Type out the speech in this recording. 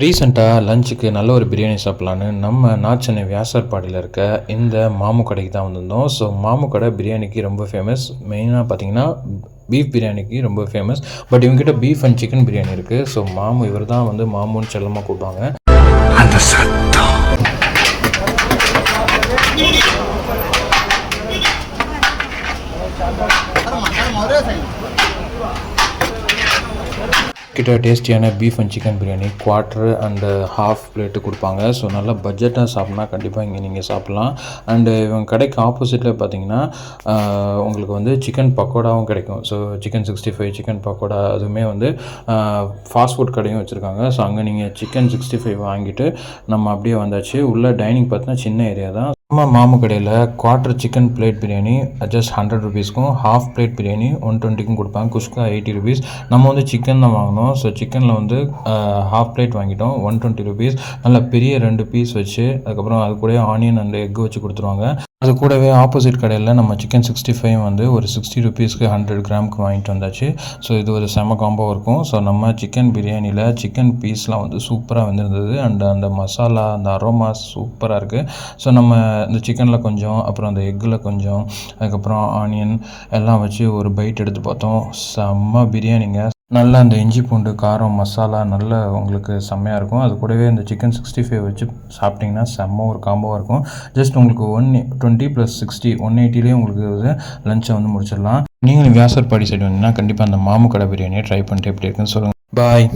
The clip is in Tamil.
ரீசெண்டாக லஞ்சுக்கு நல்ல ஒரு பிரியாணி சாப்பிட்லான்னு நம்ம சென்னை வியாசர்பாடியில் இருக்க இந்த மாமு கடைக்கு தான் வந்திருந்தோம். ஸோ மாமு கடை பிரியாணிக்கு ரொம்ப ஃபேமஸ். மெயினாக பார்த்தீங்கன்னா பீஃப் பிரியாணிக்கு ரொம்ப ஃபேமஸ். பட் இவங்ககிட்ட பீஃப் அண்ட் சிக்கன் பிரியாணி இருக்குது. ஸோ மாமு இவர் தான் வந்து மாமுன்னு செல்லமாக கூப்பிடுவாங்க. அந்த சத்தம் கிட்ட டேஸ்டியான beef and chicken biryani quarter and half plate கொடுப்பாங்க. ஸோ நல்லா பட்ஜெட்டாக சாப்பிட்னா கண்டிப்பாக இங்கே நீங்கள் சாப்பிட்லாம். அண்டு இவங்க கடைக்கு ஆப்போசிட்டில் பார்த்தீங்கன்னா உங்களுக்கு வந்து சிக்கன் பக்கோடாவும் கிடைக்கும். ஸோ சிக்கன் 65 சிக்கன் பக்கோடா அதுவுமே வந்து ஃபாஸ்ட் ஃபுட் கடையும் வச்சுருக்காங்க. ஸோ அங்கே நீங்கள் சிக்கன் 65 வாங்கிட்டு நம்ம அப்படியே வந்தாச்சு. உள்ள டைனிங் பார்த்தீங்கன்னா சின்ன ஏரியா தான். நம்ம மாமு கடையில் quarter chicken plate biryani just 100 ருபீஸ்க்கும், ஹாஃப் பிளேட் பிரியாணி 120க்கும் கொடுப்பாங்க. குஷ்கா 80 ருபீஸ். நம்ம வந்து சிக்கன் தான் வாங்கினோம். ஸோ சிக்கனில் வந்து ஹாஃப் பிளேட் வாங்கிட்டோம் 120 ருபீஸ். நல்லா பெரிய 2 பீஸ் வச்சு அதுக்கப்புறம் அது கூட ஆனியன் அண்ட் எக் வச்சு கொடுத்துருவாங்க. அது கூடவே ஆப்போசிட் கடையில் நம்ம சிக்கன் 65 வந்து ஒரு 60 ருபீஸ்க்கு 100 கிராமுக்கு வாங்கிட்டு வந்தாச்சு. ஸோ இது ஒரு செம காம்போ இருக்கும். ஸோ நம்ம சிக்கன் பிரியாணியில் சிக்கன் பீஸ்லாம் வந்து சூப்பராக வந்துருந்தது. அண்ட் அந்த மசாலா அந்த அரோமா சூப்பராக இருக்குது. ஸோ நம்ம இந்த சிக்கனில் கொஞ்சம், அப்புறம் அந்த எக்கில் கொஞ்சம், அதுக்கப்புறம் ஆனியன் எல்லாம் வச்சு ஒரு பைட் எடுத்து பார்த்தோம். செம்ம பிரியாணிங்க. நல்லா அந்த இஞ்சி பூண்டு காரம் மசாலா நல்ல உங்களுக்கு செம்மையாக இருக்கும். அது கூடவே இந்த சிக்கன் 65 வச்சு சாப்பிட்டிங்கன்னா செம்ம ஒரு காம்போவாக இருக்கும். ஜஸ்ட் உங்களுக்கு 120 + 60 180லேயே உங்களுக்கு லஞ்சை வந்து முடிச்சிடலாம். நீங்களும் வியாசர்பாடி சைடு வந்தீங்கன்னா கண்டிப்பாக அந்த மாமு கடை பிரியாணியை ட்ரை பண்ணிட்டு எப்படி இருக்குன்னு சொல்லுங்கள். பாய்.